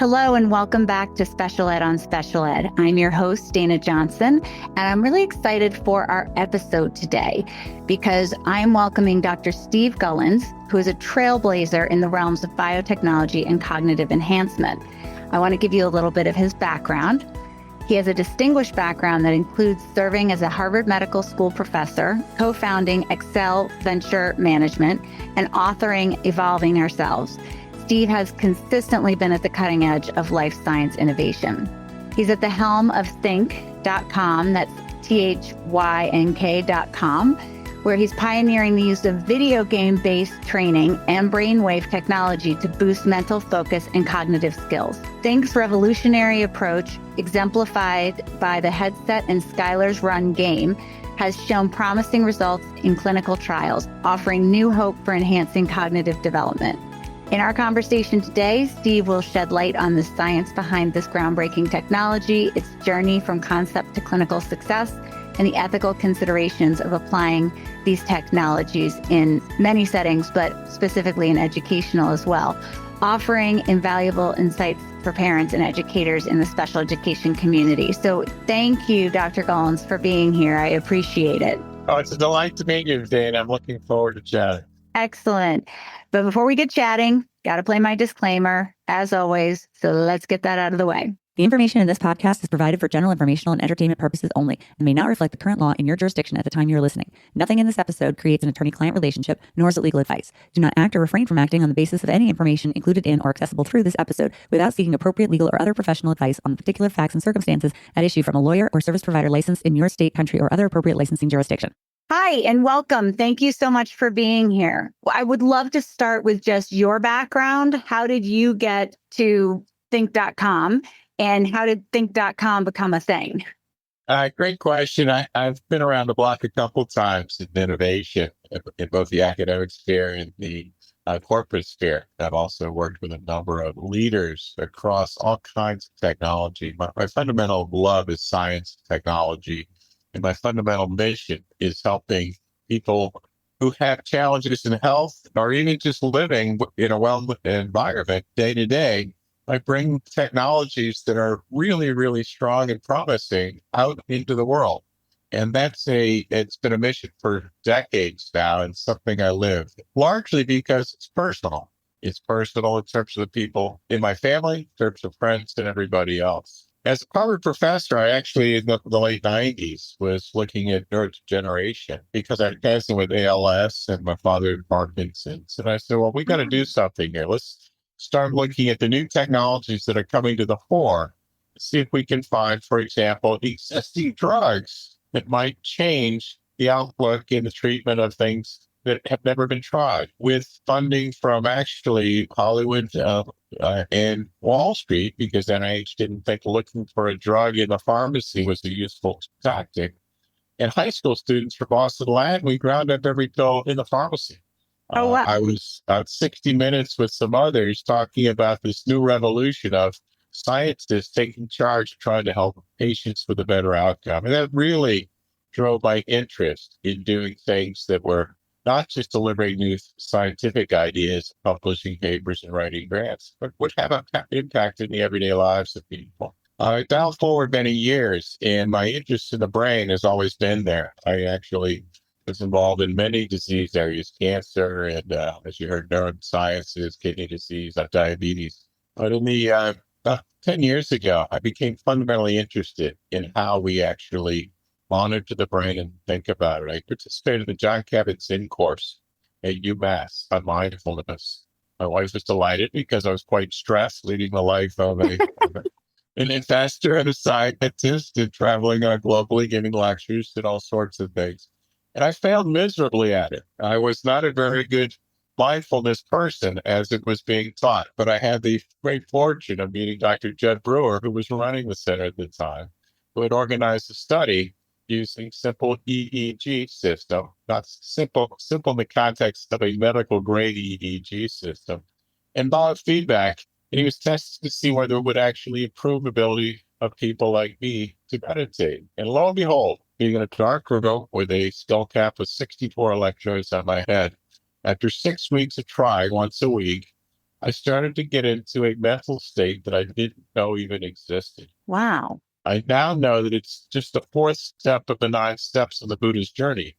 Hello and welcome back to Special Ed on Special Ed. I'm your host, Dana Jonson, and I'm really excited for our episode today because I'm welcoming Dr. Steve Gullans, who is a trailblazer in the realms of biotechnology and cognitive enhancement. I want to give you a little bit of his background. He has a distinguished background that includes serving as a Harvard Medical School professor, co-founding Excel Venture Management, and authoring Evolving Ourselves. Steve has consistently been at the cutting edge of life science innovation. He's at the helm of think.com, that's THYNK.com, where he's pioneering the use of video game-based training and brainwave technology to boost mental focus and cognitive skills. Think's revolutionary approach, exemplified by the headset and Skylar's Run game, has shown promising results in clinical trials, offering new hope for enhancing cognitive development. In our conversation today, Steve will shed light on the science behind this groundbreaking technology, its journey from concept to clinical success, and the ethical considerations of applying these technologies in many settings, but specifically in educational as well, offering invaluable insights for parents and educators in the special education community. So thank you, Dr. Gullans, for being here. I appreciate it. Oh, it's a delight to meet you, Dane. I'm looking forward to chatting. Excellent. But before we get chatting, got to play my disclaimer, as always. So let's get that out of the way. The information in this podcast is provided for general informational and entertainment purposes only and may not reflect the current law in your jurisdiction at the time you are listening. Nothing in this episode creates an attorney-client relationship, nor is it legal advice. Do not act or refrain from acting on the basis of any information included in or accessible through this episode without seeking appropriate legal or other professional advice on the particular facts and circumstances at issue from a lawyer or service provider licensed in your state, country, or other appropriate licensing jurisdiction. Hi, and welcome. Thank you so much for being here. I would love to start with just your background. How did you get to think.com and how did think.com become a thing? Great question. I've been around the block a couple of times in innovation in both the academic sphere and the corporate sphere. I've also worked with a number of leaders across all kinds of technology. My fundamental love is science and technology. And my fundamental mission is helping people who have challenges in health or even just living in a well environment day to day by bringing technologies that are really, really strong and promising out into the world. And it's been a mission for decades now and something I live largely because it's personal. It's personal in terms of the people in my family, in terms of friends and everybody else. As a Harvard professor, I actually, in the late 90s, was looking at neurodegeneration because I was dancing with ALS and my father had Parkinson's. And I said, well, we got to do something here. Let's start looking at the new technologies that are coming to the fore. See if we can find, for example, existing drugs that might change the outlook in the treatment of things that have never been tried, with funding from actually Hollywood and Wall Street, because NIH didn't think looking for a drug in the pharmacy was a useful tactic. And high school students from Boston Land, we ground up every pill in the pharmacy. Oh, wow. I was out 60 Minutes with some others talking about this new revolution of scientists taking charge, trying to help patients with a better outcome. And that really drove my interest in doing things that were not just delivering new scientific ideas, publishing papers and writing grants, but would have an impact in the everyday lives of people. Down forward many years, and my interest in the brain has always been there. I actually was involved in many disease areas, cancer, and as you heard, neurosciences, kidney disease, diabetes. But in the 10 years ago, I became fundamentally interested in how we actually monitor the brain and think about it. I participated in the John Kabat-Zinn course at UMass on mindfulness. My wife was delighted because I was quite stressed, leading the life of an investor and a scientist and traveling globally, giving lectures and all sorts of things. And I failed miserably at it. I was not a very good mindfulness person as it was being taught, but I had the great fortune of meeting Dr. Judd Brewer, who was running the center at the time, who had organized a study using simple EEG system, not simple in the context of a medical grade EEG system, and biofeedback. And he was testing to see whether it would actually improve the ability of people like me to meditate. And lo and behold, being in a dark room with a skull cap with 64 electrodes on my head, after 6 weeks of trying once a week, I started to get into a mental state that I didn't know even existed. Wow. I now know that it's just the fourth step of the 9 steps of the Buddha's journey.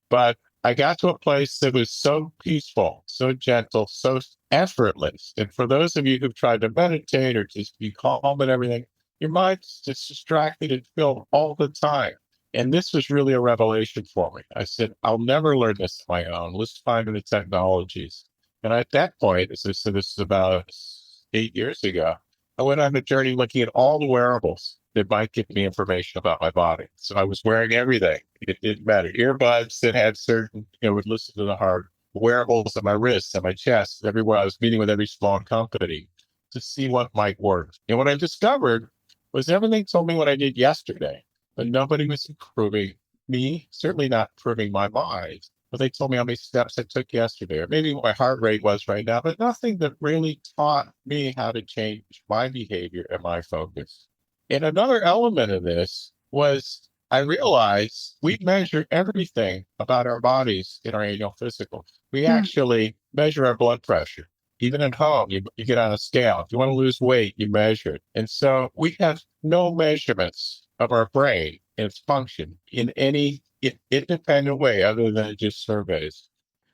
But I got to a place that was so peaceful, so gentle, so effortless. And for those of you who've tried to meditate or just be calm and everything, your mind's just distracted and filled all the time. And this was really a revelation for me. I said, I'll never learn this on my own. Let's find the technologies. And at that point, as I said, this is about 8 years ago, I went on a journey looking at all the wearables that might give me information about my body. So I was wearing everything. It didn't matter. Earbuds that had certain, would listen to the heart, wearables on my wrists, on my chest, everywhere. I was meeting with every small company to see what might work. And what I discovered was everything told me what I did yesterday, but nobody was improving me, certainly not improving my mind. But they told me how many steps I took yesterday, or maybe what my heart rate was right now, but nothing that really taught me how to change my behavior and my focus. And another element of this was I realized we measure everything about our bodies in our annual physical. We actually measure our blood pressure. Even at home, you get on a scale. If you want to lose weight, you measure it. And so we have no measurements of our brain and its function in any independent way other than just surveys.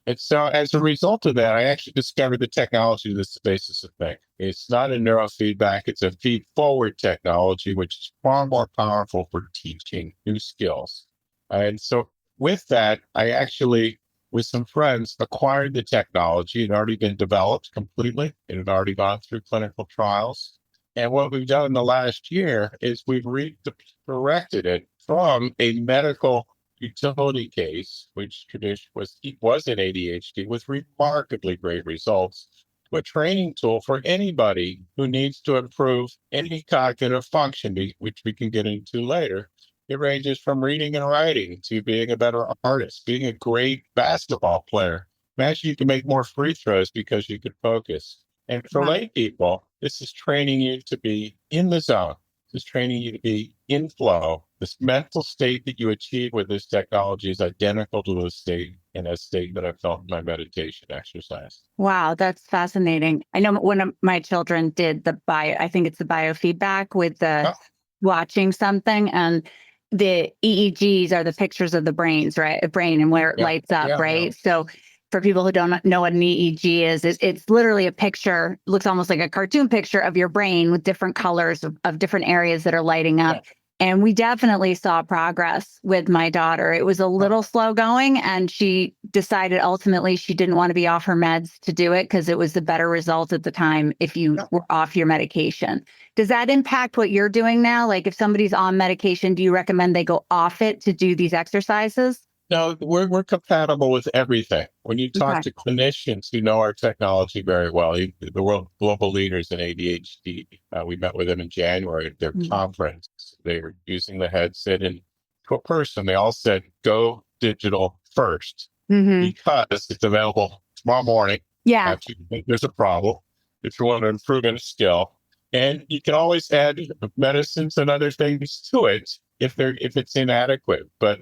And so as a result of that, I actually discovered the technology that's the basis of things. It's not a neurofeedback, it's a feed-forward technology, which is far more powerful for teaching new skills. And so with that, I actually, with some friends, acquired the technology. It had already been developed completely. It had already gone through clinical trials. And what we've done in the last year is we've redirected it from a medical utility case, which was in ADHD with remarkably great results, to a training tool for anybody who needs to improve any cognitive function, which we can get into later. It ranges from reading and writing to being a better artist, being a great basketball player. Imagine you can make more free throws because you could focus. And for lay people, this is training you to be in the zone. This is training you to be in flow. This mental state that you achieve with this technology is identical to the state that I felt in my meditation exercise. Wow, that's fascinating. I know one of my children did I think it's the biofeedback with the watching something, and the EEGs are the pictures of the brain and where it lights up, right? So for people who don't know what an EEG is, it's literally a picture, looks almost like a cartoon picture of your brain with different colors of different areas that are lighting up. Yeah. And we definitely saw progress with my daughter. It was a little slow going, and she decided ultimately she didn't want to be off her meds to do it because it was the better result at the time if you were off your medication. Does that impact what you're doing now? Like if somebody's on medication, do you recommend they go off it to do these exercises? No, we're compatible with everything. When you talk to clinicians who know our technology very well, the world global leaders in ADHD, we met with them in January at their conference. They were using the headset, and to a person, they all said, go digital first because it's available tomorrow morning. Yeah. If you think there's a problem, if you want to improve in a skill, and you can always add medicines and other things to it if it's inadequate. But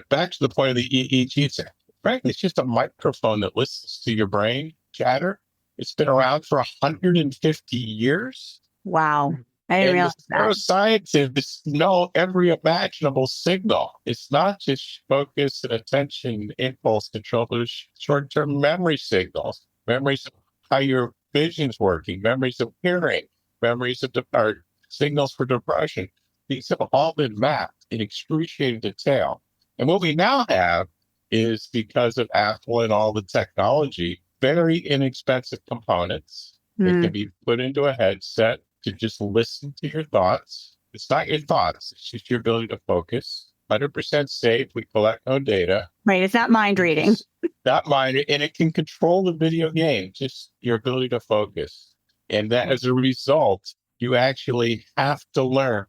back to the point of the EEG, frankly, it's just a microphone that listens to your brain chatter. It's been around for 150 years. Wow. I didn't realize that. Neuroscientists know every imaginable signal. It's not just focus and attention, impulse control, but it's short-term memory signals, memories of how your vision's working, memories of hearing, memories of signals for depression. These have all been mapped in excruciating detail. And what we now have is, because of Apple and all the technology, very inexpensive components that can be put into a headset to just listen to your thoughts. It's not your thoughts. It's just your ability to focus. 100% safe. We collect no data. Right. It's not mind reading. It's not mind, and it can control the video game, just your ability to focus. And that, as a result, you actually have to learn,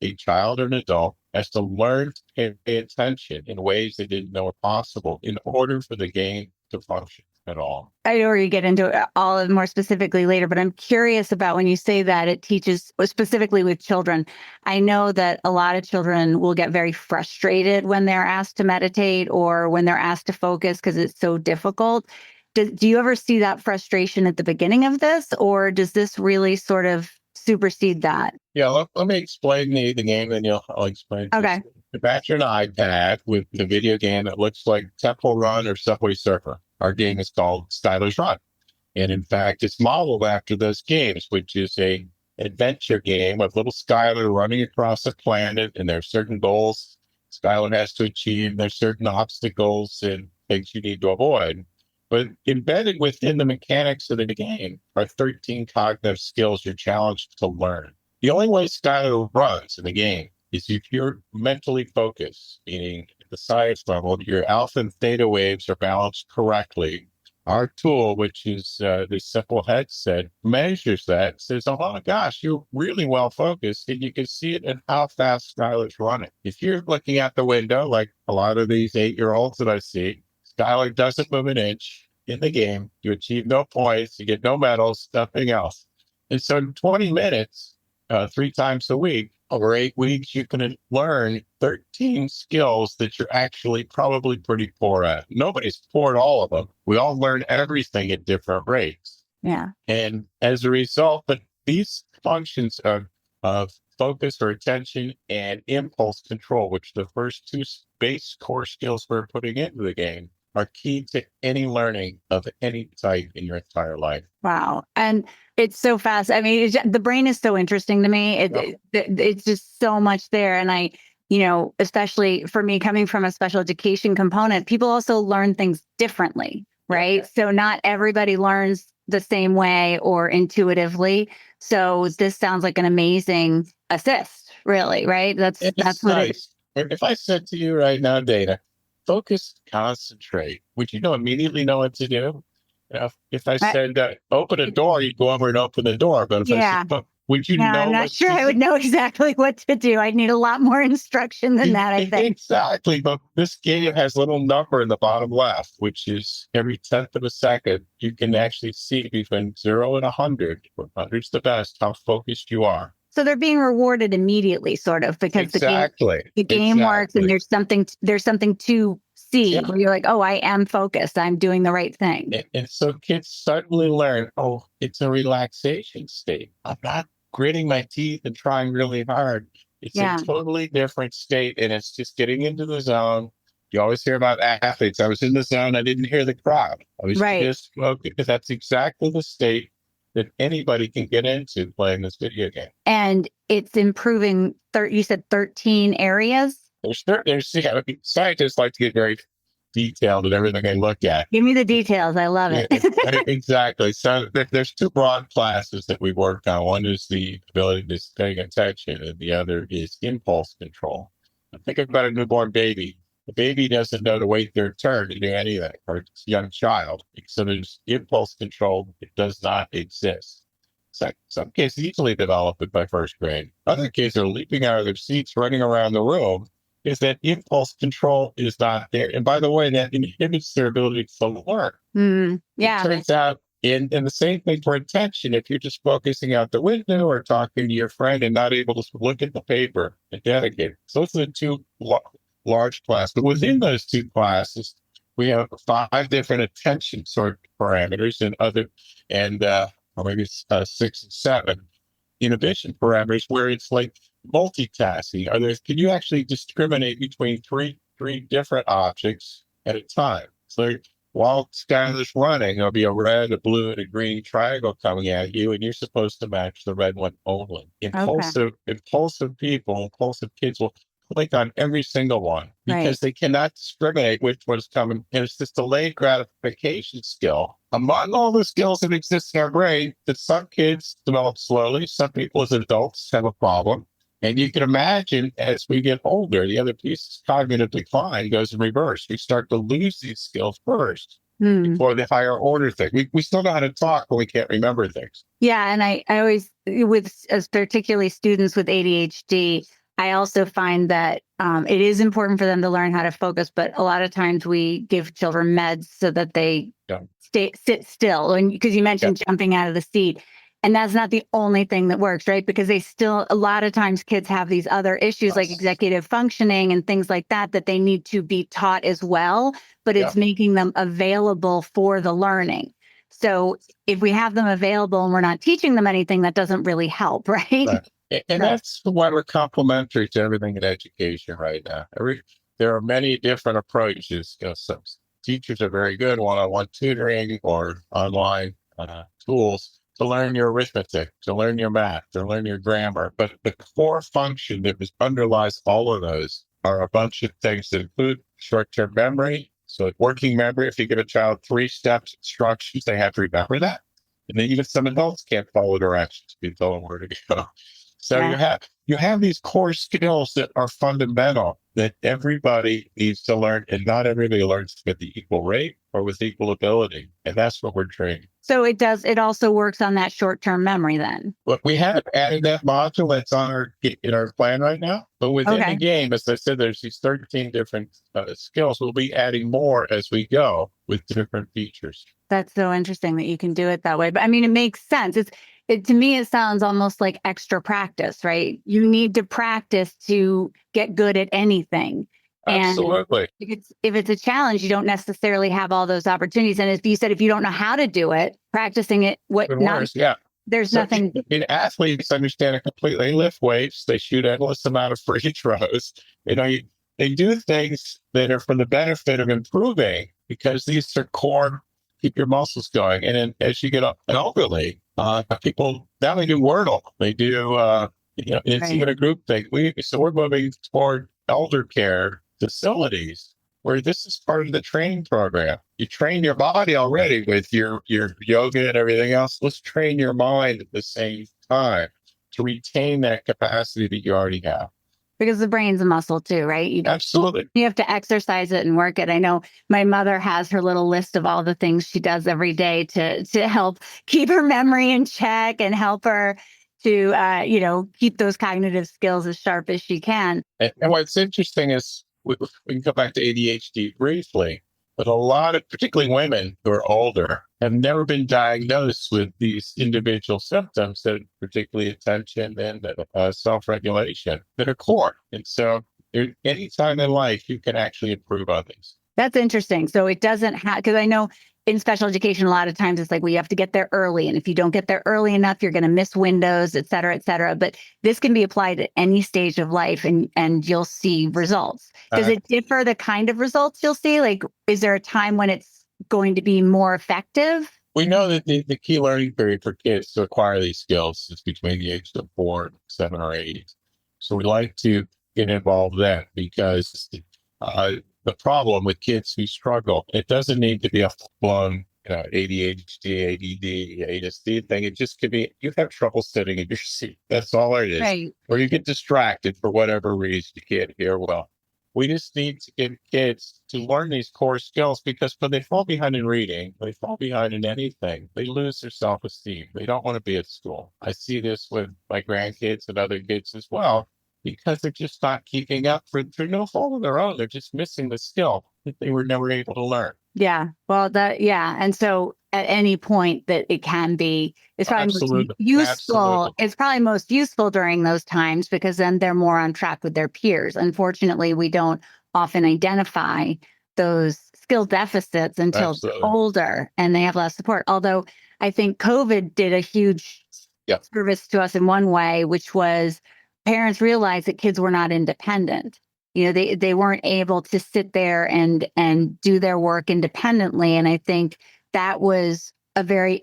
a child or an adult has to learn to pay attention in ways they didn't know were possible in order for the game to function at all. I know you get into it all more specifically later, but I'm curious about when you say that it teaches specifically with children. I know that a lot of children will get very frustrated when they're asked to meditate or when they're asked to focus because it's so difficult. do you ever see that frustration at the beginning of this, or does this really sort of supersede that? Yeah, let me explain the game, and I'll explain. Okay. Imagine an iPad with the video game that looks like Temple Run or Subway Surfer. Our game is called Skylar's Run. And in fact, it's modeled after those games, which is a adventure game of little Skylar running across a planet, and there are certain goals Skylar has to achieve. There's certain obstacles and things you need to avoid. But embedded within the mechanics of the game are 13 cognitive skills you're challenged to learn. The only way Skylar runs in the game is if you're mentally focused, meaning at the science level, your alpha and theta waves are balanced correctly. Our tool, which is this simple headset, measures that, says, oh my gosh, you're really well focused, and you can see it in how fast Skylar's running. If you're looking out the window, like a lot of these 8-year-olds that I see, Skylar doesn't move an inch in the game. You achieve no points, you get no medals, nothing else. And so in 20 minutes, 3 times a week, over 8 weeks, you can learn 13 skills that you're actually probably pretty poor at. Nobody's poor at all of them. We all learn everything at different rates. Yeah. And as a result, but these functions of focus or attention and impulse control, which are the first 2 base core skills we're putting into the game, are key to any learning of any type in your entire life. Wow. And it's so fast. I mean, the brain is so interesting to me. It's just so much there. And I, especially for me coming from a special education component, people also learn things differently, right? Okay. So not everybody learns the same way or intuitively. So this sounds like an amazing assist, really, right? That's what nice. If I said to you right now, Dana, focus, concentrate, would you immediately know what to do? If I said, open a door, you'd go over and open the door. But if I said, would you know? I'm not sure I would know exactly what to do. I'd need a lot more instruction than that, I think. Exactly. But this game has a little number in the bottom left, which is every 10th of a second, you can actually see between 0 and 100, where 100's the best, how focused you are. So they're being rewarded immediately, sort of, because the game works, and there's something to see where you're like, oh, I am focused. I'm doing the right thing. And so kids suddenly learn, oh, it's a relaxation state. I'm not gritting my teeth and trying really hard. It's a totally different state, and it's just getting into the zone. You always hear about athletes. I was in the zone. I didn't hear the crowd. I was just focused. That's exactly the state that anybody can get into playing this video game. And it's improving, you said 13 areas? Scientists like to get very detailed in everything they look at. Give me the details. I love it. Exactly. So there's 2 broad classes that we work on. One is the ability to pay attention, and the other is impulse control. Think about a newborn baby. The baby doesn't know to wait their turn to do anything, or it's a young child. So there's impulse control. It does not exist. Some kids easily develop it by 1st grade. Other kids are leaping out of their seats, running around the room. Is that impulse control is not there. And by the way, that inhibits their ability to learn. It turns out, and the same thing for attention. If you're just focusing out the window or talking to your friend and not able to look at the paper and dedicate. So those are the 2 large classes. But within those 2 classes, we have 5 different attention sort of parameters or maybe 6 and 7 inhibition parameters, where it's like multitasking. Can you actually discriminate between three different objects at a time? So while Skylar's running, there'll be a red, a blue, and a green triangle coming at you, and you're supposed to match the red one only. Impulsive kids will click on every single one because they cannot discriminate which one's coming. And it's this delayed gratification skill among all the skills that exist in our brain that some kids develop slowly. Some people as adults have a problem. And you can imagine as we get older, the other piece of cognitive decline goes in reverse. We start to lose these skills first before the higher order thing. We still know how to talk, but we can't remember things. Yeah. And I always, particularly students with ADHD, I also find that it is important for them to learn how to focus, but a lot of times we give children meds so that they sit still. And because you mentioned jumping out of the seat. And that's not the only thing that works, right? Because a lot of times kids have these other issues like executive functioning and things like that they need to be taught as well, but it's making them available for the learning. So if we have them available and we're not teaching them anything, that doesn't really help, right? Right. And that's why we're complementary to everything in education right now. There are many different approaches. Some teachers are very good one-on-one tutoring or online tools to learn your arithmetic, to learn your math, to learn your grammar. But the core function that underlies all of those are a bunch of things that include short-term memory. So working memory, if you give a child 3-step instructions, they have to remember that. And then even some adults can't follow directions, be told where to go. So you have these core skills that are fundamental that everybody needs to learn, and not everybody learns with the equal rate or with equal ability. And that's what we're training. So it also works on that short-term memory then. Well, we have added that module that's in our plan right now. But within the game, as I said, there's these 13 different skills. We'll be adding more as we go with different features. That's so interesting that you can do it that way. But I mean, it makes sense. To me, it sounds almost like extra practice, right? You need to practice to get good at anything. Absolutely. And if it's a challenge, you don't necessarily have all those opportunities. And if you don't know how to do it, practicing it, there's nothing. Athletes understand it completely. They lift weights. They shoot endless amount of free throws. They do things that are for the benefit of improving, because these are core, keep your muscles going. And then as you get elderly, people now they do Wordle. They do, it's even a group thing. So we're moving toward elder care facilities where this is part of the training program. You train your body already with your yoga and everything else. Let's train your mind at the same time to retain that capacity that you already have. Because the brain's a muscle too, right? Absolutely. You have to exercise it and work it. I know my mother has her little list of all the things she does every day to help keep her memory in check and help her to, keep those cognitive skills as sharp as she can. And what's interesting is we can go back to ADHD briefly, but a lot of, particularly women who are older, have never been diagnosed with these individual symptoms that are particularly attention and self-regulation that are core. And so any time in life, you can actually improve on these. That's interesting. So it doesn't have, because I know in special education, a lot of times it's like, well, you have to get there early. And if you don't get there early enough, you're going to miss windows, et cetera, et cetera. But this can be applied at any stage of life and you'll see results. Does it differ the kind of results you'll see? Like, is there a time when it's going to be more effective? We know that the key learning period for kids to acquire these skills is between the ages of 4, 7, or 8. So we like to get involved then, because the problem with kids who struggle, it doesn't need to be a full-blown ADHD, ADD, ASD thing. It just could be you have trouble sitting in your seat. That's all it is. Right. Or you get distracted for whatever reason. You can't hear well. We just need to get kids to learn these core skills, because when they fall behind in reading, they fall behind in anything, they lose their self-esteem. They don't want to be at school. I see this with my grandkids and other kids as well, because they're just not keeping up through no fault of their own. They're just missing the skill that they were never able to learn. Yeah. Well, and so at any point that it can be, it's probably most useful. Absolutely. It's probably most useful during those times, because then they're more on track with their peers. Unfortunately, we don't often identify those skill deficits until older and they have less support. Although I think COVID did a huge service to us in one way, which was parents realized that kids were not independent. They weren't able to sit there and do their work independently. And I think that was a very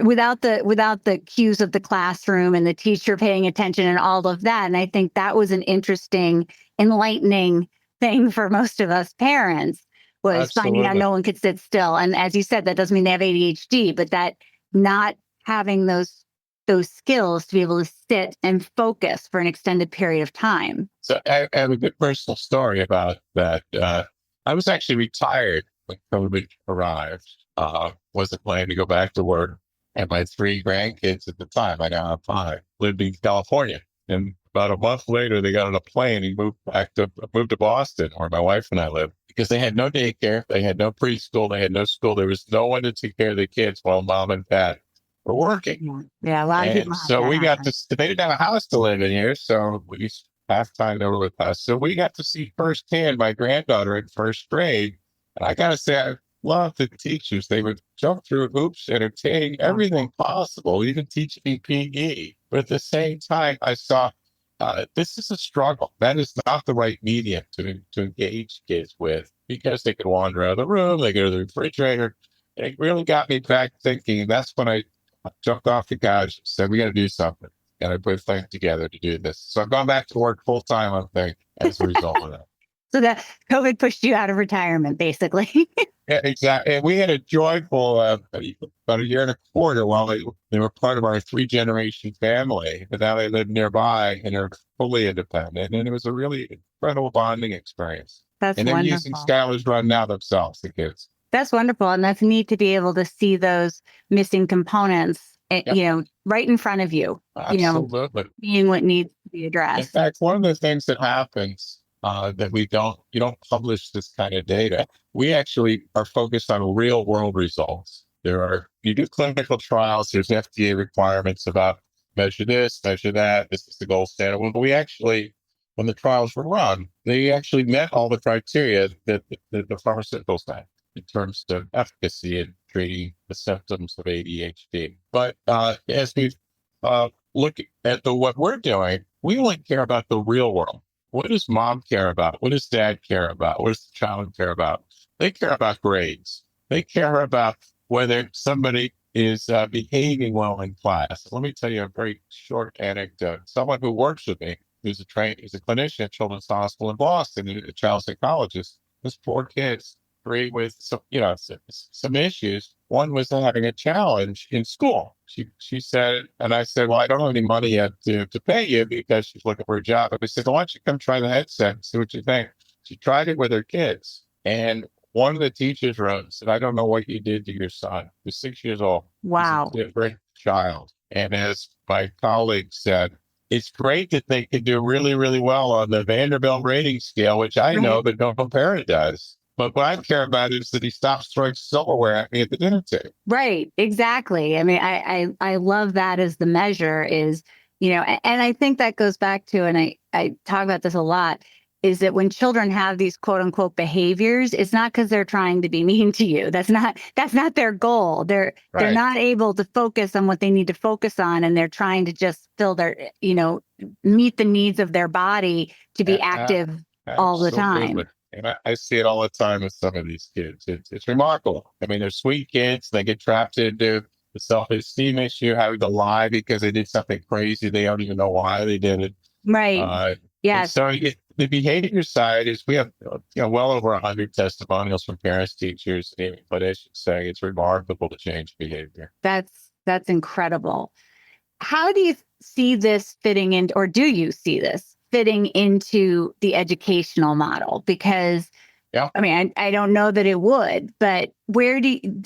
without the cues of the classroom and the teacher paying attention and all of that. And I think that was an interesting, enlightening thing for most of us parents, was finding out no one could sit still. And as you said, that doesn't mean they have ADHD, but that not having those skills to be able to sit and focus for an extended period of time. So I have a good personal story about that. I was actually retired when COVID arrived. Wasn't planning to go back to work. And my 3 grandkids at the time, I now have 5, lived in California. And about a month later, they got on a plane and moved to Boston, where my wife and I lived, because they had no daycare, they had no preschool, they had no school. There was no one to take care of the kids while mom and dad were working. Yeah, a lot of people And have so that we got happen. they didn't have a house to live in here. So we half time over with us. So we got to see firsthand my granddaughter in first grade. And I got to say, I love the teachers. They would jump through hoops, entertaining everything possible, even teaching me PE. But at the same time, I saw this is a struggle. That is not the right medium to engage kids with because they could wander out of the room, they go to the refrigerator. It really got me back thinking. That's when I jumped off the couch and said, we got to do something. And I put things together to do this. So I've gone back to work full time on things as a result of that. So that COVID pushed you out of retirement, basically. Yeah, exactly. And we had a joyful about a year and a quarter while they were part of our 3-generation family. But now they live nearby and are fully independent. And it was a really incredible bonding experience. That's And they're wonderful. using Skylar's Run now themselves, the kids. That's wonderful. And that's neat to be able to see those missing components, right in front of you, Absolutely. being what needs to be In addressed. fact, one of the things that happens that you don't publish this kind of data. We actually are focused on real world results. You do clinical trials, there's FDA requirements about measure this, measure that, this is the gold standard. Well, we actually, when the trials were run, they actually met all the criteria that the pharmaceuticals had in terms of efficacy in treating the symptoms of ADHD. But as we look at what we're doing, we only care about the real world. What does mom care about? What does dad care about? What does the child care about? They care about grades. They care about whether somebody is behaving well in class. Let me tell you a very short anecdote. Someone who works with me, who's a clinician at Children's Hospital in Boston, a child psychologist, has 4 kids, 3 with some issues. One was having a challenge in school. She said, and I said, well, I don't have any money yet to pay you because she's looking for a job. But we said, well, why don't you come try the headset and see what you think? She tried it with her kids. And one of the teachers wrote, said, I don't know what you did to your son. He was 6 years old. Wow. He's a different child. And as my colleague said, it's great that they can do really, really well on the Vanderbilt rating scale, which I know, but no parent does. But what I care about is that he stops throwing silverware at me at the dinner table. Right. Exactly. I mean, I love that as the measure is, and I think that goes back to, and I talk about this a lot, is that when children have these quote unquote behaviors, it's not because they're trying to be mean to you. That's not their goal. They're not able to focus on what they need to focus on. And they're trying to just fill their, meet the needs of their body to be active all the time. And I see it all the time with some of these kids. It's remarkable. I mean, they're sweet kids. They get trapped into the self-esteem issue, having to lie because they did something crazy. They don't even know why they did it. Right. Yes. So the behavior side is we have well over 100 testimonials from parents, teachers, and even clinicians saying it's remarkable to change behavior. That's incredible. How do you see this fitting in, or do you see this fitting into the educational model? Because, I mean, I don't know that it would, but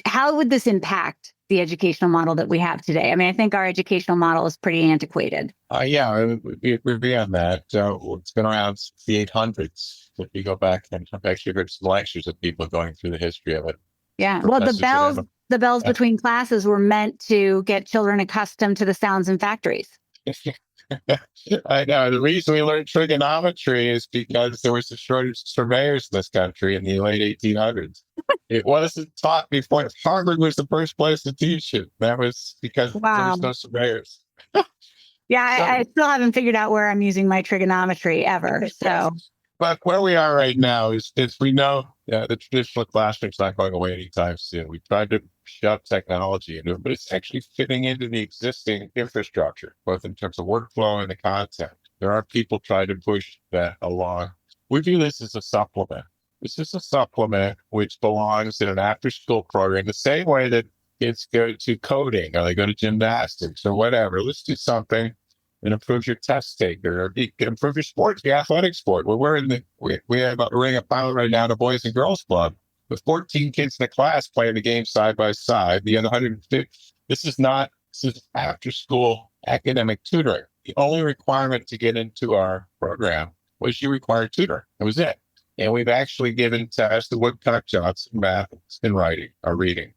how would this impact the educational model that we have today? I mean, I think our educational model is pretty antiquated. We agree on that. It's been around since the 800s. If you go back, and I've actually heard some lectures of people going through the history of it. Yeah. Well, the bells between classes were meant to get children accustomed to the sounds in factories. I know. The reason we learned trigonometry is because there was a shortage of surveyors in this country in the late 1800s. It wasn't taught before. Harvard was the first place to teach it. That was because there was no surveyors. I still haven't figured out where I'm using my trigonometry ever. So, but where we are right now is we know the traditional classroom's not going away anytime soon. We tried to shove technology into it, but it's actually fitting into the existing infrastructure, both in terms of workflow and the content. There are people trying to push that along. We view this as a supplement. This is a supplement which belongs in an after-school program, the same way that kids go to coding or they go to gymnastics or whatever. Let's do something that improves your test taker or improve your sports, your athletic sport. We have a ring of pilot right now at a Boys and Girls Club with 14 kids in the class playing the game side by side. The other 150. This is after-school academic tutoring. The only requirement to get into our program was you required tutor. That was it. And we've actually given tests to Woodcock Johnson, math and writing or reading.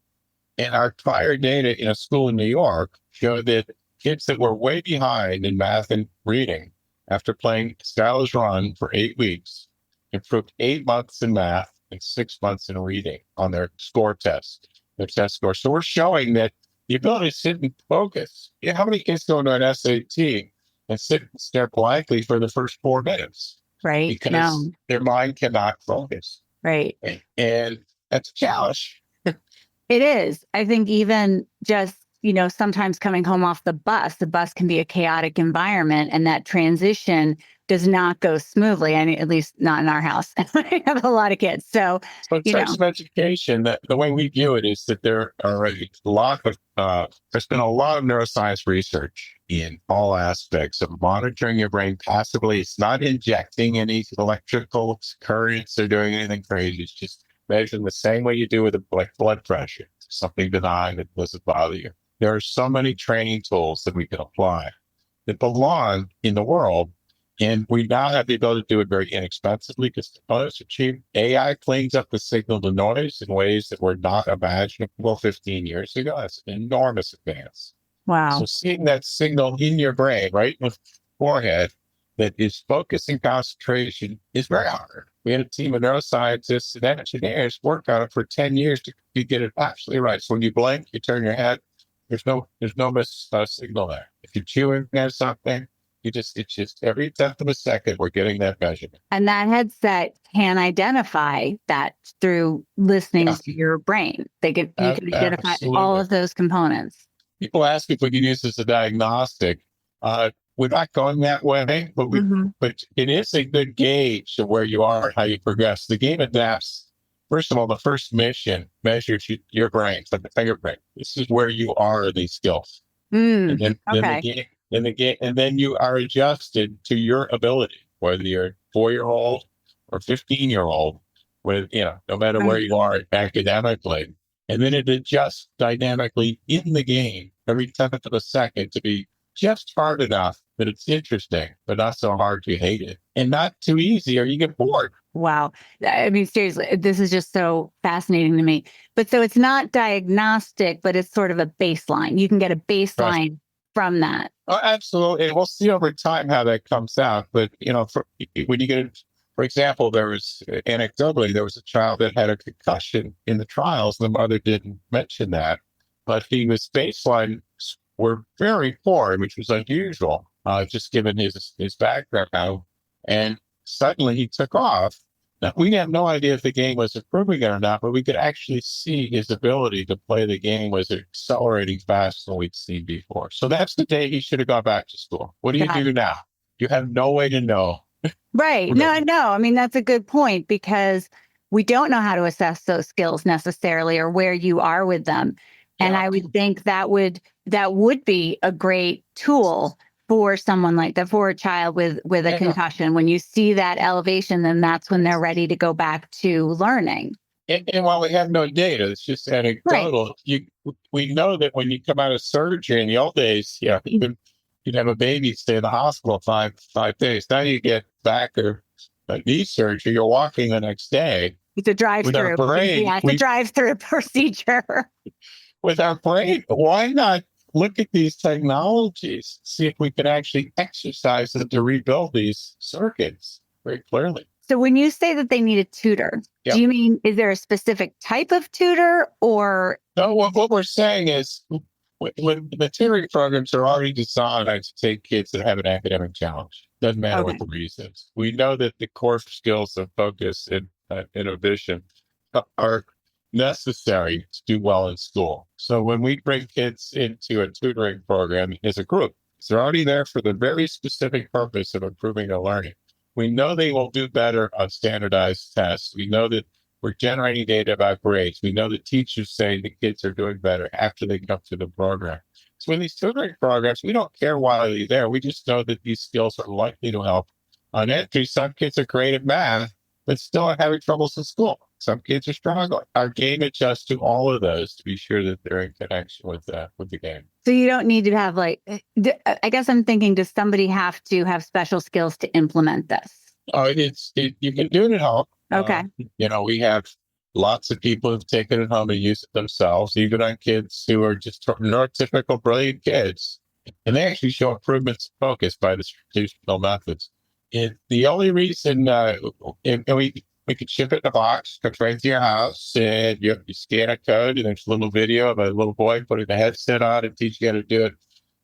And our prior data in a school in New York showed that kids that were way behind in math and reading after playing Skylar's Run for 8 weeks improved 8 months in math and 6 months in reading on their score test, their test score. So we're showing that the ability to sit and focus. Yeah, how many kids go into an SAT and sit and stare blankly for the first 4 minutes? Right. Because No. their mind cannot focus. Right. And that's a challenge. It is. I think even just, sometimes coming home off the bus can be a chaotic environment, and that transition does not go smoothly. I mean, at least not in our house. I have a lot of kids. So in terms of education, the way we view it is that there are a lot of, there's been a lot of neuroscience research in all aspects of monitoring your brain passively. It's not injecting any electrical currents or doing anything crazy. It's just measuring the same way you do with blood pressure, something benign that doesn't bother you. There are so many training tools that we can apply that belong in the world. And we now have the ability to do it very inexpensively because components are cheap. AI cleans up the signal to noise in ways that were not imaginable 15 years ago. That's an enormous advance. Wow. So seeing that signal in your brain, right in the forehead, that is focus and concentration is very hard. We had a team of neuroscientists and engineers work on it for 10 years to get it absolutely right. So when you blink, you turn your head, there's no miss signal there. If you're chewing at something, it's just every tenth of a second we're getting that measurement. And that headset can identify that through listening to your brain. You can identify all of those components. People ask if we can use this as a diagnostic. We're not going that way, but but it is a good gauge of where you are and how you progress. The game adapts. First of all, the first mission measures your brain, like the fingerprint. This is where you are in these skills. And then you are adjusted to your ability, whether you're a 4-year-old or 15-year-old, no matter where you are academically. And then it adjusts dynamically in the game every tenth of a second to be just hard enough that it's interesting, but not so hard you hate it, and not too easy or you get bored. Wow. I mean, seriously, this is just so fascinating to me. But so it's not diagnostic, but it's sort of a baseline. You can get a baseline from that. Oh, absolutely. And we'll see over time how that comes out. But, when you get, for example, there was a child that had a concussion in the trials. The mother didn't mention that, but his baseline were very poor, which was unusual, just given his background. And suddenly he took off. Now, we have no idea if the game was improving it or not, but we could actually see his ability to play the game was accelerating faster than we'd seen before. So that's the day he should have gone back to school. What do you do now? You have no way to know. Right. No. I mean, that's a good point because we don't know how to assess those skills necessarily or where you are with them. And I would think that would be a great tool for someone like that, for a child with a concussion. When you see that elevation, then that's when they're ready to go back to learning. And while we have no data, it's just anecdotal. Right. We know that when you come out of surgery in the old days, you'd have a baby stay in the hospital 5 days. Now you get back or a knee surgery, you're walking the next day. It's a drive-through. It's a drive-through procedure. With our brain, why not look at these technologies, see if we can actually exercise them to rebuild these circuits very clearly. So when you say that they need a tutor, do you mean, is there a specific type of tutor or? No, what we're saying is when the tutoring programs are already designed to take kids that have an academic challenge. Doesn't matter what the reason is. We know that the core skills of focus and inhibition are necessary to do well in school. So when we bring kids into a tutoring program as a group, they're already there for the very specific purpose of improving their learning. We know they will do better on standardized tests. We know that we're generating data about grades. We know that teachers say the kids are doing better after they come to the program. So in these tutoring programs, we don't care why they're there. We just know that these skills are likely to help on entry. Some kids are great at math, but still are having troubles in school. Some kids are struggling. Our game adjusts to all of those to be sure that they're in connection with the game. So you don't need to have I guess I'm thinking, does somebody have to have special skills to implement this? Oh, you can do it at home. Okay. We have Lots of people have taken it home and used it themselves, even on kids who are just neurotypical brilliant kids. And they actually show improvements in focus by the traditional methods. The only reason, and we could ship it in a box, comes right to your house, and you scan a code, and there's a little video of a little boy putting a headset on and teaching you how to do it.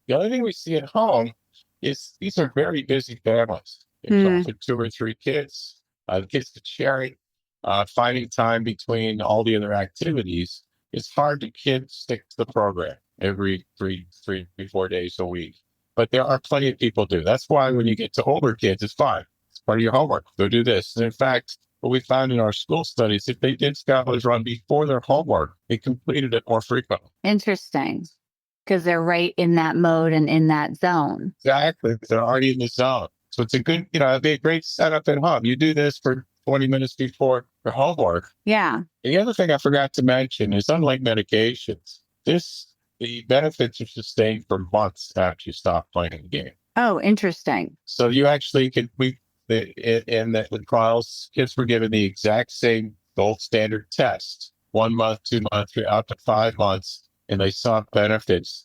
The only thing we see at home is these are very busy families. It's often 2 or 3 kids. The kids that share it, finding time between all the other activities. It's hard to kids stick to the program every 4 days a week. But there are plenty of people do. That's why when you get to older kids, it's fine. It's part of your homework. Go do this. And in fact, what we found in our school studies, if they did Skylar's Run before their homework, they completed it more frequently. Interesting. Because they're right in that mode and in that zone. Exactly. They're already in the zone. So it's a good, it'd be a great setup at home. You do this for 20 minutes before your homework. Yeah. And the other thing I forgot to mention is, unlike medications, the benefits are sustained for months after you stop playing the game. Oh, interesting. So you actually in the trials, kids were given the exact same gold standard test, 1 month, 2 months, out to 5 months, and they saw benefits.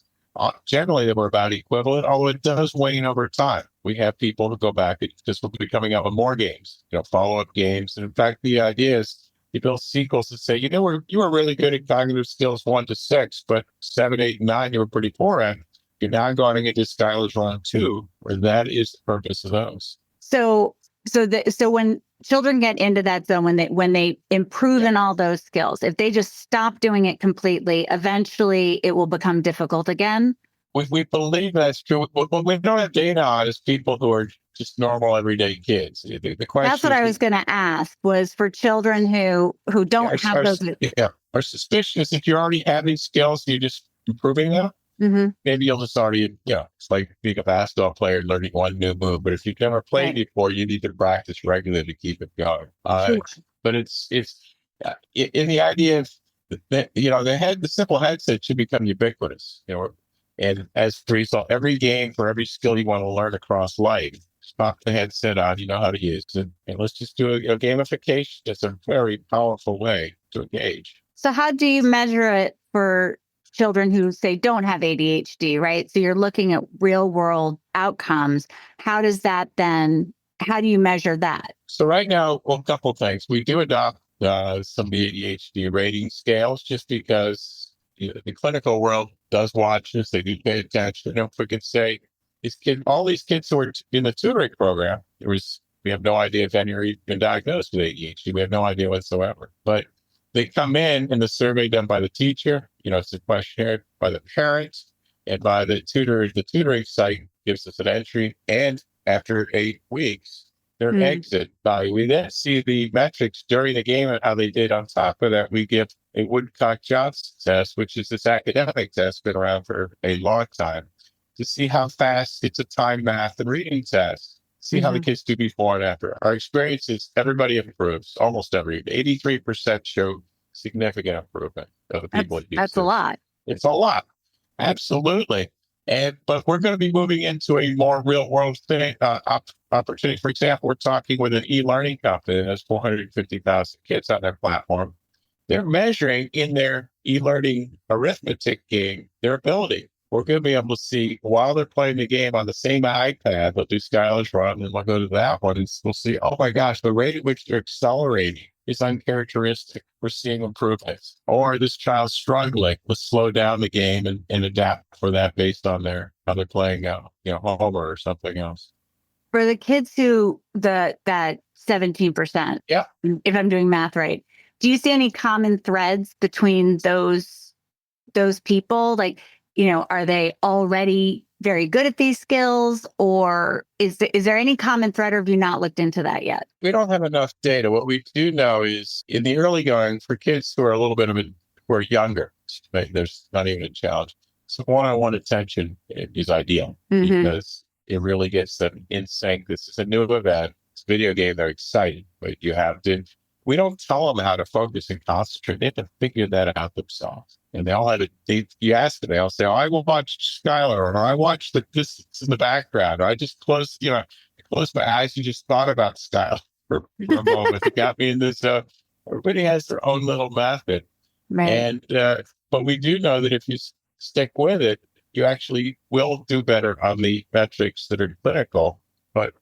Generally, they were about equivalent, although it does wane over time. We have people who go back because we'll be coming out with more games, follow-up games. And in fact, the idea is you build sequels that say, you were really good at cognitive skills 1 to 6, but 7, 8, and 9, you were pretty poor at. You're now going into Skylar's Run 2, where that is the purpose of those. So when children get into that zone, when they improve in all those skills, if they just stop doing it completely, eventually it will become difficult again. We believe that's true. What we don't have data on is people who are just normal, everyday kids. The question that's what I was going to ask, was for children who don't have those. Yeah, our suspicion is if you already have these skills, you're just improving them. Mm-hmm. Maybe you'll just already, it's like being a basketball player, learning one new move. But if you've never played before, you need to practice regularly to keep it going. But it's in the idea of the simple headset should become ubiquitous. And as a result, every game for every skill you want to learn across life, pop the headset on, you know how to use it, and let's just do a gamification. It's a very powerful way to engage. So how do you measure it for children who, say, don't have ADHD, right? So you're looking at real world outcomes. How do you measure that? So right now, a couple of things. We do adopt some ADHD rating scales just because the clinical world does watch this. They do pay attention. If we could say, all these kids who are in the tutoring program, we have no idea if any are even diagnosed with ADHD. We have no idea whatsoever. But they come in the survey done by the teacher, it's a questionnaire by the parents and by the tutor. The tutoring site gives us an entry, and after 8 weeks, their exit value. We then see the metrics during the game and how they did. On top of that, we give a Woodcock-Jonson test, which is this academic test, been around for a long time, to see how fast. It's a time, math, and reading test. See how the kids do before and after. Our experience is everybody improves, almost 83% show significant improvement of the people that use That's a lot. It's a lot. Absolutely. But we're going to be moving into a more real world thing, opportunity. For example, we're talking with an e-learning company that has 450,000 kids on their platform. They're measuring in their e-learning arithmetic game their ability. We're going to be able to see while they're playing the game on the same iPad, they'll do Skylar's Run, and we'll go to that one, and we'll see, oh my gosh, the rate at which they're accelerating is uncharacteristic. We're seeing improvements. Or this child's struggling. Let's slow down the game and adapt for that based on how they're playing, Homer or something else. For the kids that 17%, if I'm doing math right, do you see any common threads between those people? Like, are they already very good at these skills, or is there any common thread, or have you not looked into that yet? We don't have enough data. What we do know is in the early going, for kids who are a little bit who are younger, there's not even a challenge. So one-on-one attention is ideal because it really gets them in sync. This is a new event. It's a video game. They're excited, but we don't tell them how to focus and concentrate. They have to figure that out themselves. And they all had you ask them, they'll say, oh, I will watch Skylar, or I watch this in the background, or I just closed my eyes and just thought about Skylar for a moment. It got me in this Everybody has their own little method. Right. And, but we do know that if you stick with it, you actually will do better on the metrics that are clinical, but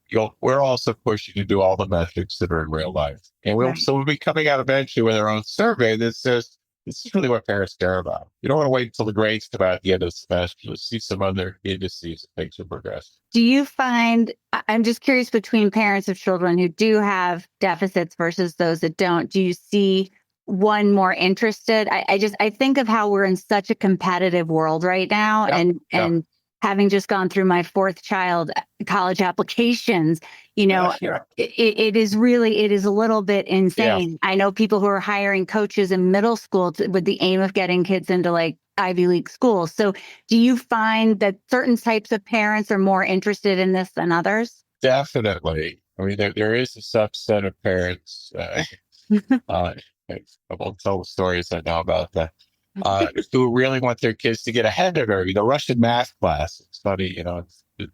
we're also pushing to do all the metrics that are in real life. And Right. so we'll be coming out eventually with our own survey that says, this is really what parents care about. You don't want to wait until the grades come out at the end of the semester to see some other indices that things have progressed. Do you find, I'm just curious, between parents of children who do have deficits versus those that don't, do you see one more interested? I think of how we're in such a competitive world right now, Yep, and having just gone through my fourth child college applications, it is a little bit insane. I know people who are hiring coaches in middle school with the aim of getting kids into like Ivy League schools. So do you find that certain types of parents are more interested in this than others? Definitely. I mean, there is a subset of parents, I won't tell the stories I know about that, who really want their kids to get ahead of her. The Russian math class, it's funny,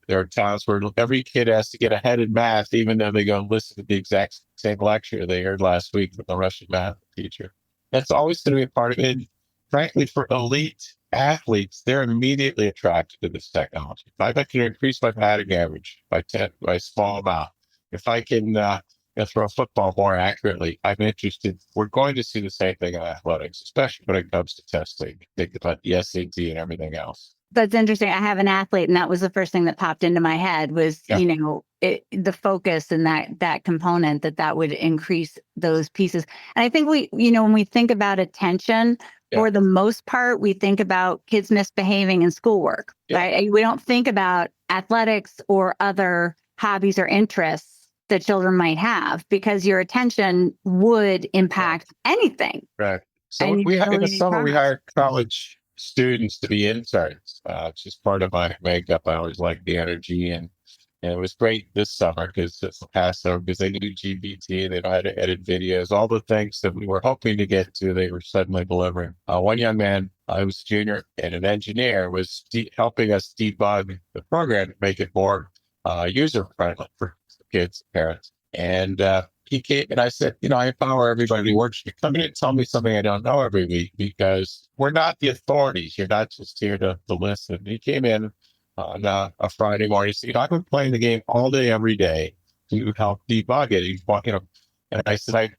there are times where every kid has to get ahead in math, even though they go and listen to the exact same lecture they heard last week from the Russian math teacher. That's always going to be a part of it. And frankly, for elite athletes, they're immediately attracted to this technology. If I can increase my batting average by a small amount, if I can throw a football more accurately, I'm interested. We're going to see the same thing in athletics, especially when it comes to testing. Think about the SAT and everything else. That's interesting. I have an athlete, and that was the first thing that popped into my head was, the focus and that component that would increase those pieces. And I think when we think about attention, for the most part, we think about kids misbehaving in schoolwork, right? We don't think about athletics or other hobbies or interests that children might have, because your attention would impact anything. Right. So And in the summer, we hire college students to be interns. It's just part of my makeup. I always like the energy, and it was great this summer because it's the Passover, because they do GPT, they know how to edit videos, all the things that we were hoping to get to, they were suddenly delivering. One young man, I was a junior and an engineer, was helping us debug the program to make it more user friendly for kids, parents. And he came and I said, I empower everybody who works. You come in and tell me something I don't know every week, because we're not the authorities. You're not just here to listen. He came in on a Friday morning. He said, I've been playing the game all day, every day to help debug it. And I said,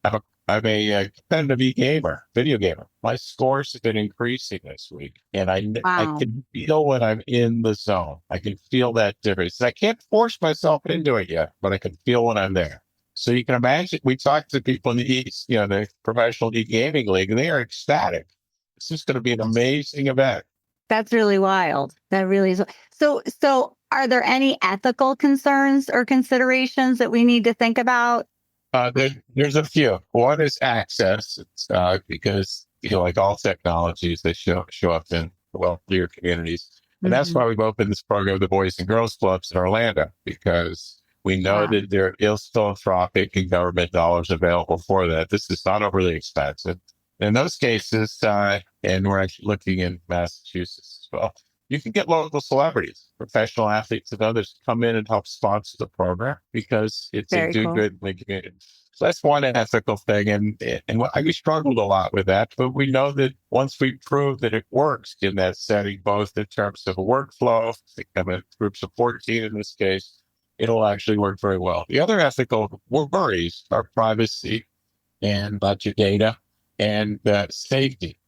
I'm a competitive gamer, video gamer. My scores have been increasing this week, and I can feel when I'm in the zone. I can feel that difference. I can't force myself into it yet, but I can feel when I'm there. So you can imagine, we talked to people in the East, the Professional Gaming League, and they are ecstatic. It's just going to be an amazing event. That's really wild. That really is. So are there any ethical concerns or considerations that we need to think about? There's a few. One is access. It's, because, like all technologies, they show up in wealthier communities. And that's why we've opened this program with the Boys and Girls Clubs in Orlando, because we know that there is philanthropic and government dollars available for that. This is not overly expensive. In those cases, and we're actually looking in Massachusetts as well, you can get local celebrities, professional athletes, and others to come in and help sponsor the program, because it's a do-good in the community. So that's one ethical thing. And we struggled a lot with that, but we know that once we prove that it works in that setting, both in terms of a workflow, a group support team in this case, it'll actually work very well. The other ethical worries are privacy and about your data and safety.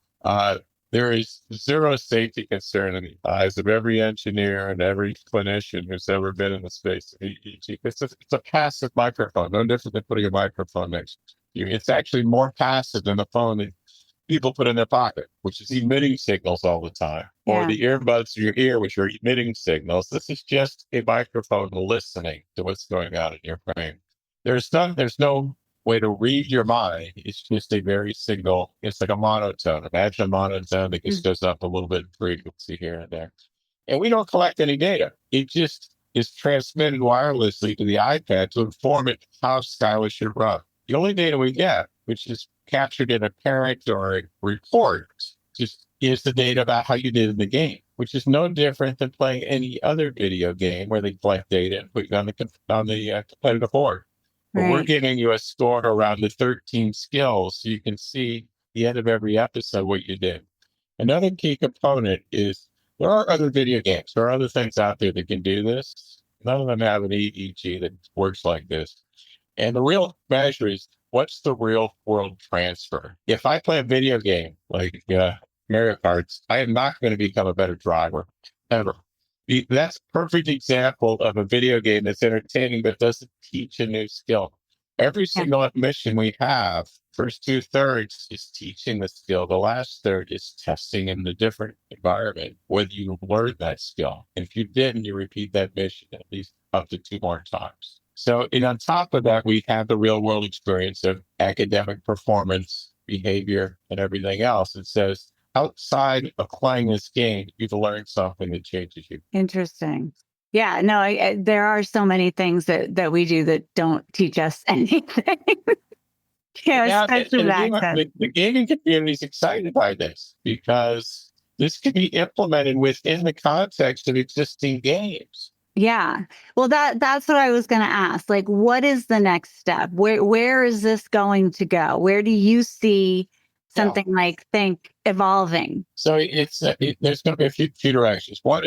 There is zero safety concern in the eyes of every engineer and every clinician who's ever been in the space of EEG. It's a passive microphone, no different than putting a microphone next to you. It's actually more passive than the phone that people put in their pocket, which is emitting signals all the time, or the earbuds in your ear, which are emitting signals. This is just a microphone listening to what's going on in your brain. There's no way to read your mind. It's just a very single, it's like a monotone. Imagine a monotone that just goes up a little bit in frequency here and there. And we don't collect any data. It just is transmitted wirelessly to the iPad to inform it how Skylar should run. The only data we get, which is captured in a parent or a report, just is the data about how you did in the game, which is no different than playing any other video game where they collect data and put it on the competitive board. But we're Right. giving you a score around the 13 skills so you can see the end of every episode what you did. Another key component is there are other video games. There are other things out there that can do this. None of them have an EEG that works like this. And the real measure is what's the real world transfer? If I play a video game like Mario Kart, I am not going to become a better driver ever. That's a perfect example of a video game that's entertaining but doesn't teach a new skill. Every single mission we have, first 2/3 is teaching the skill. The last third is testing in a different environment, whether you learned that skill. And if you didn't, you repeat that mission at least up to 2 more times. So, and on top of that, we have the real world experience of academic performance, behavior, and everything else. It says, outside of playing this game, you've learned something that changes you. Interesting. Yeah, no, there are so many things that we do that don't teach us anything. Especially The gaming community is excited by this because this can be implemented within the context of existing games. Yeah. Well, that's what I was going to ask. Like, what is the next step? Where is this going to go? Where do you see something like Think evolving? So there's going to be a few directions. One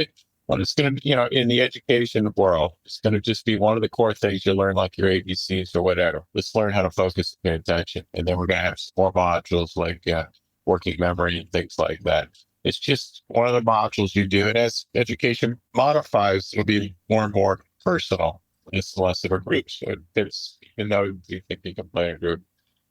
is going to be, in the education world, it's going to just be one of the core things you learn, like your ABCs or whatever. Let's learn how to focus and pay attention. And then we're going to have some more modules like working memory and things like that. It's just one of the modules you do. And as education modifies, it'll be more and more personal. It's less of a group. So it fits, even though you think you can play in a group.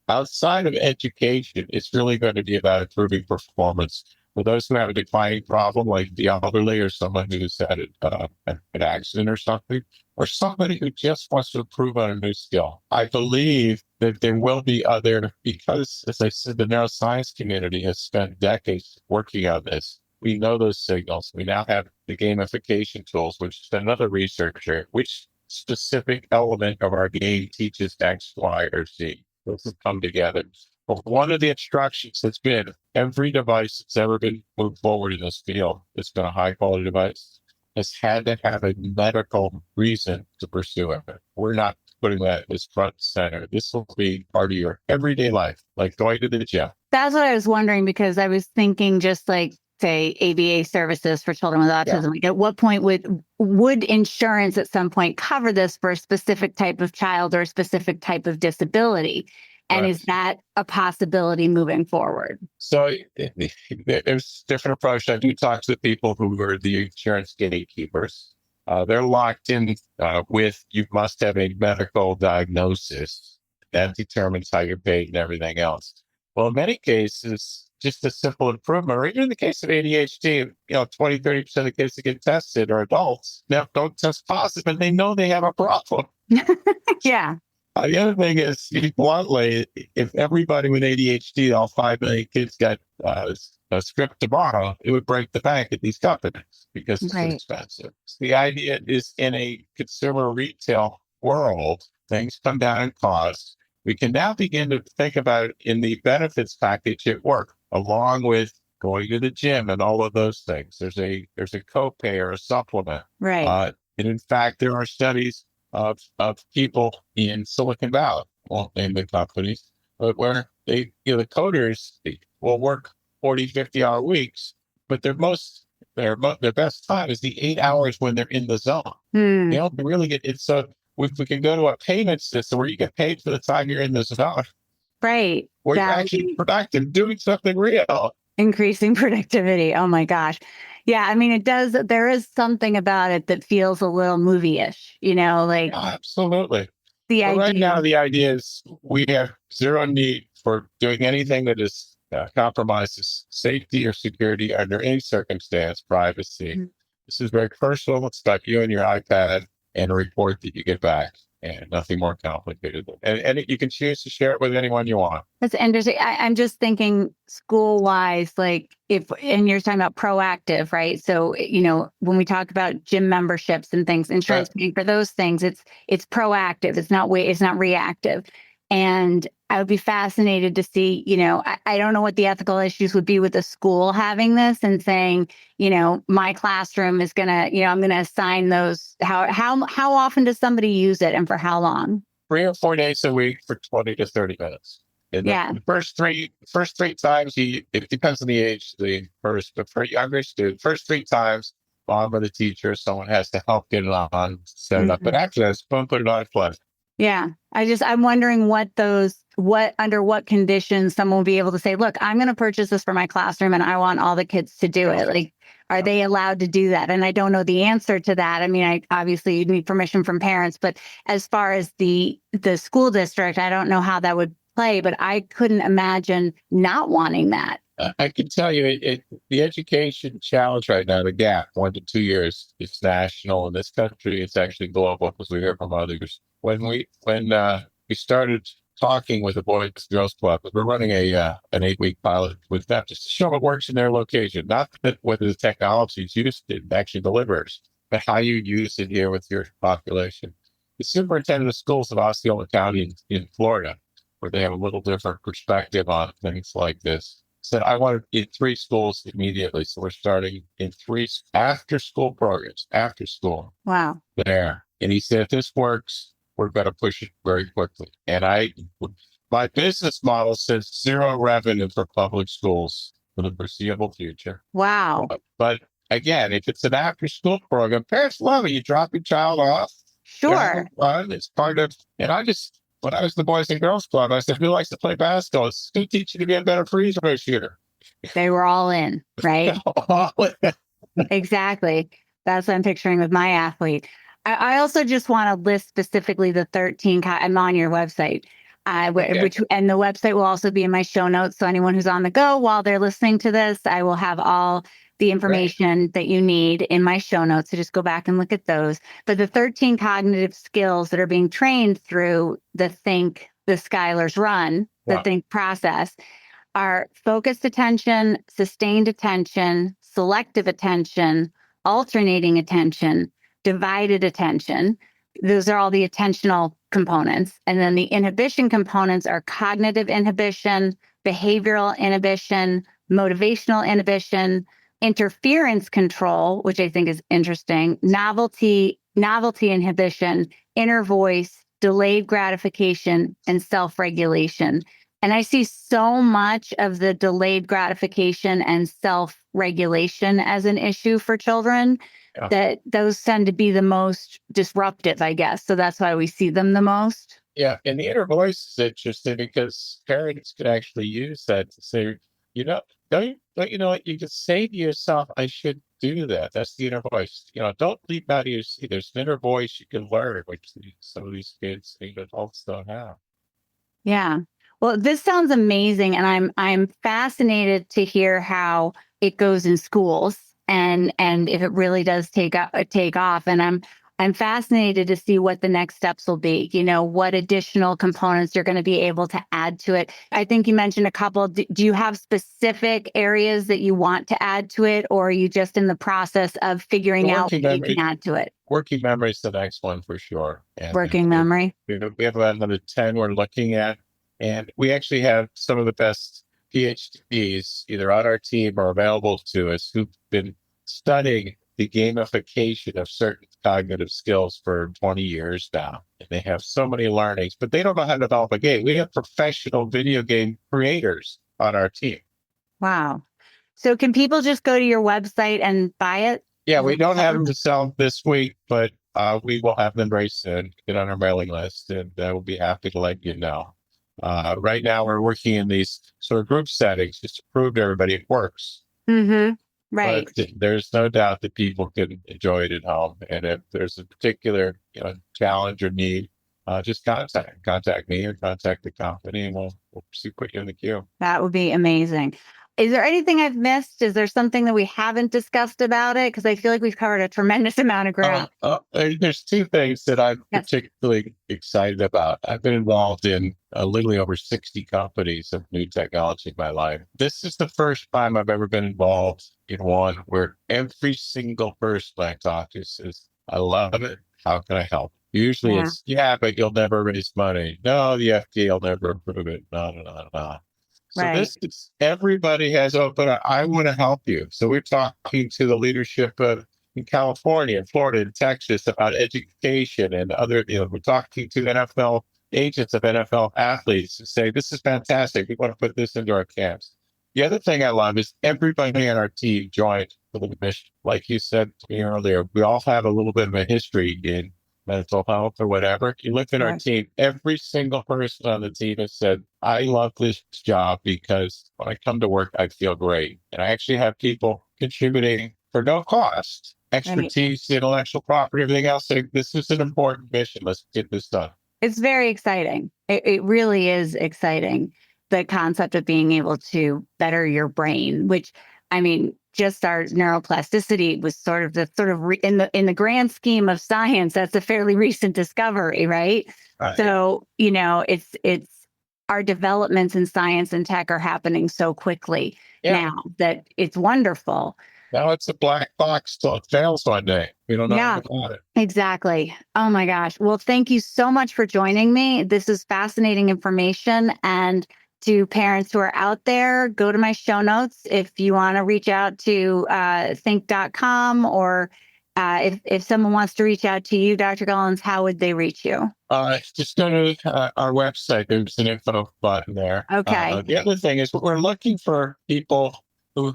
Outside of education, it's really going to be about improving performance. For those who have a declining problem, like the elderly or someone who's had an accident or something, or somebody who just wants to improve on a new skill, I believe that there will be other, because, as I said, the neuroscience community has spent decades working on this. We know those signals. We now have the gamification tools, which is another researcher, which specific element of our game teaches X, Y, or Z. Those have come together. But one of the instructions has been every device that's ever been moved forward in this field that's been a high quality device has had to have a medical reason to pursue it. We're not putting that as front and center. This will be part of your everyday life, like going to the gym. That's what I was wondering, because I was thinking just like, say, ABA services for children with autism. Like, at what point would insurance at some point cover this for a specific type of child or a specific type of disability? And is that a possibility moving forward? So there's different approach. I do talk to people who are the insurance gatekeepers. They're locked in with, you must have a medical diagnosis that determines how you're paid and everything else. Well, in many cases, just a simple improvement, or even in the case of ADHD, 20-30% of the kids that get tested are adults. Now, don't test positive, and they know they have a problem. Yeah. The other thing is, bluntly, if everybody with ADHD, all 5 million kids got a script tomorrow, it would break the bank at these companies because it's expensive. So the idea is, in a consumer retail world, things come down in cost. We can now begin to think about it in the benefits package at work, along with going to the gym and all of those things. There's a copay or a supplement. Right. And in fact, there are studies of people in Silicon Valley, won't name the companies, but where the coders will work 40, 50-hour weeks, but their best time is the 8 hours when they're in the zone. They don't really get it. So if we can go to a payment system where you get paid for the time you're in the zone, right, where you're actually productive, doing something real. Increasing productivity. Oh my gosh. Yeah. I mean, there is something about it that feels a little movie-ish, like. Absolutely. Idea. Right now, the idea is we have zero need for doing anything that is compromises safety or security under any circumstance, privacy. Mm-hmm. This is very personal. It's like you and your iPad and a report that you get back. And nothing more complicated. And you can choose to share it with anyone you want. That's interesting. I'm just thinking school-wise, like and you're talking about proactive, right? So, when we talk about gym memberships and things, insurance paying for those things, it's proactive. It's not reactive. And I would be fascinated to see, I don't know what the ethical issues would be with the school having this and saying, my classroom is going to, I'm going to assign those. How often does somebody use it and for how long? 3 or 4 days a week for 20 to 30 minutes. And Yeah. the first three times, it depends on the age, but for younger students, first 3 times, mom or the teacher, someone has to help get it on, set it up. But after that, boom, put it on play. Yeah. I'm wondering under what conditions someone will be able to say, look, I'm going to purchase this for my classroom and I want all the kids to do it. Like, are they allowed to do that? And I don't know the answer to that. I mean, obviously you'd need permission from parents, but as far as the school district, I don't know how that would play, but I couldn't imagine not wanting that. I can tell you, the education challenge right now, the gap, 1 to 2 years, it's national. In this country, it's actually global, because we hear from others. When we started talking with the Boys and Girls Club, we're running an 8-week pilot with them just to show what works in their location, not that whether the technology is used, it actually delivers, but how you use it here with your population. The superintendent of schools of Osceola County in Florida, where they have a little different perspective on things like this, said, I want it in 3 schools immediately. So we're starting in 3 after-school programs, after school. Wow. There. And he said, if this works, we're going to push it very quickly. And my business model says 0 revenue for public schools for the foreseeable future. Wow. But again, if it's an after-school program, parents love it. You drop your child off. Sure. It's part of, and when I was in the Boys and Girls Club, I said, who likes to play basketball? It's going to teach you to be a better free throw shooter. They were all in, right? Exactly. That's what I'm picturing with my athlete. I also just want to list specifically the 13. I'm on your website, and the website will also be in my show notes. So anyone who's on the go while they're listening to this, I will have all the information that you need in my show notes. So just go back and look at those. But the 13 cognitive skills that are being trained through the Skylar's run, the think process, are focused attention, sustained attention, selective attention, alternating attention, divided attention. Those are all the attentional components. And then the inhibition components are cognitive inhibition, behavioral inhibition, motivational inhibition, interference control, which I think is interesting, novelty inhibition, inner voice, delayed gratification, and self-regulation. And I see so much of the delayed gratification and self-regulation as an issue for children, that those tend to be the most disruptive, I guess. So that's why we see them the most. Yeah. And the inner voice is interesting because parents can actually use that to say, don't you know what? You can say to yourself, I should do that. That's the inner voice. Don't leap out of your seat. There's an inner voice you can learn, which some of these kids, adults don't have. Yeah. Well, this sounds amazing. And I'm fascinated to hear how it goes in schools and if it really does take off. And I'm fascinated to see what the next steps will be, what additional components you're going to be able to add to it. I think you mentioned a couple. Do you have specific areas that you want to add to it, or are you just in the process of figuring out what you can add to it? Working memory is the next one for sure. Working memory. We have about another 10 we're looking at. And we actually have some of the best PhDs either on our team or available to us who've been studying the gamification of certain cognitive skills for 20 years now. And they have so many learnings, but they don't know how to develop a game. We have professional video game creators on our team. Wow. So can people just go to your website and buy it? Yeah, we don't have them to sell this week, but we will have them very soon. Get on our mailing list, and we'll be happy to let you know. Right now, we're working in these sort of group settings just to prove to everybody it works. Mm-hmm. Right. But there's no doubt that people can enjoy it at home. And if there's a particular challenge or need, just contact me or contact the company, and we'll put you in the queue. That would be amazing. Is there anything I've missed? Is there something that we haven't discussed about it? Because I feel like we've covered a tremendous amount of ground. There's 2 things that I'm particularly excited about. I've been involved in literally over 60 companies of new technology in my life. This is the first time I've ever been involved in one where every single person I talk to says, I love it. How can I help? Usually it's, but you'll never raise money. No, the FDA will never approve it. No. So this is, everybody has open, I want to help you. So we're talking to the leadership in California, Florida, and Texas about education and other, we're talking to NFL agents of NFL athletes who say, this is fantastic. We want to put this into our camps. The other thing I love is everybody on our team joined for the mission. Like you said to me earlier, we all have a little bit of a history in mental health or whatever. You look at our team, every single person on the team has said, I love this job because when I come to work, I feel great. And I actually have people contributing for no cost, expertise, intellectual property, everything else. Saying, this is an important mission. Let's get this done. It's very exciting. It really is exciting. The concept of being able to better your brain, which, I mean, just our neuroplasticity was in the grand scheme of science, that's a fairly recent discovery, right? So, it's our developments in science and tech are happening so quickly now that it's wonderful. Now it's a black box till it fails one day. We don't know about it. Exactly. Oh my gosh. Well, thank you so much for joining me. This is fascinating information. And to parents who are out there, go to my show notes if you want to reach out to think.com, or if someone wants to reach out to you, Dr. Gullans, how would they reach you? Just go to our website. There's an info button there. Okay. The other thing is we're looking for people who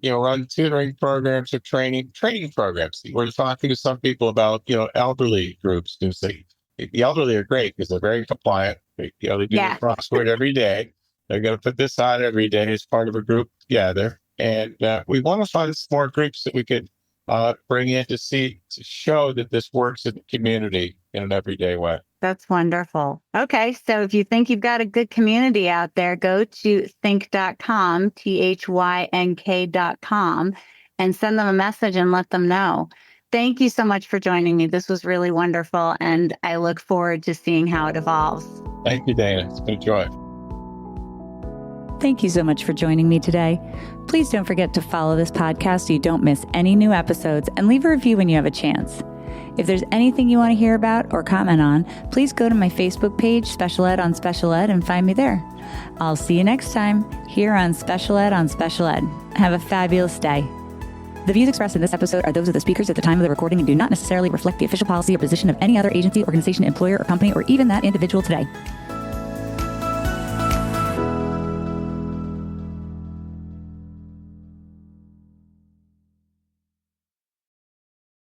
run tutoring programs or training programs. We're talking to some people about elderly groups who say the elderly are great because they're very compliant. They do the crossword every day. They're going to put this on every day as part of a group together. And we want to find some more groups that we could bring in to show that this works in the community in an everyday way. That's wonderful. Okay. So if you think you've got a good community out there, go to think.com, THYNK.com, and send them a message and let them know. Thank you so much for joining me. This was really wonderful, and I look forward to seeing how it evolves. Thank you, Dana. It's been a joy. Thank you so much for joining me today. Please don't forget to follow this podcast so you don't miss any new episodes, and leave a review when you have a chance. If there's anything you want to hear about or comment on, please go to my Facebook page, Special Ed on Special Ed, and find me there. I'll see you next time here on Special Ed on Special Ed. Have a fabulous day. The views expressed in this episode are those of the speakers at the time of the recording and do not necessarily reflect the official policy or position of any other agency, organization, employer, or company, or even that individual today.